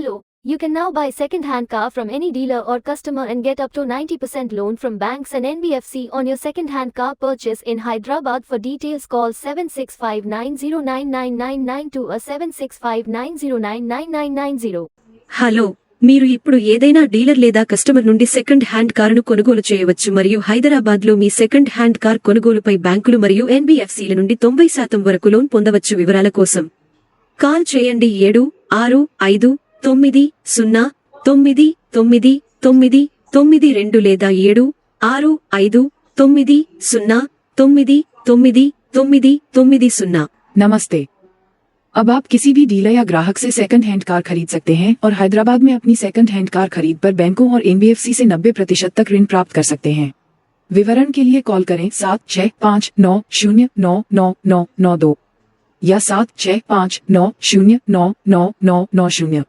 Hello, you can now buy second-hand car from any dealer or customer and get up to 90% loan from banks and NBFC on your second-hand car purchase in Hyderabad. For details call 7659099992 or 7659099990. Hello, మీరు ఇప్పుడు ఏదైనా dealer లేదా customer నుండి second hand కారును కొనుగోలు చేయవచ్చు మరియు హైదరాబాద్లో మీ సెకండ్ హ్యాండ్ కార్ కొనుగోలుపై బ్యాంకులు మరియు ఎన్బీఎఫ్సీల నుండి 90% వరకు లోన్ పొందవచ్చు. వివరాల కోసం కాల్ చేయండి 7655909992 లేదా 7655909990. नमस्ते। अब आप किसी भी डीलर या ग्राहक से सेकंड हैंड कार खरीद सकते हैं और हैदराबाद में अपनी सेकंड हैंड कार खरीद पर बैंकों और एनबीएफसी से 90% तक ऋण प्राप्त कर सकते हैं। विवरण के लिए कॉल करें 7659099992 या 7659099990।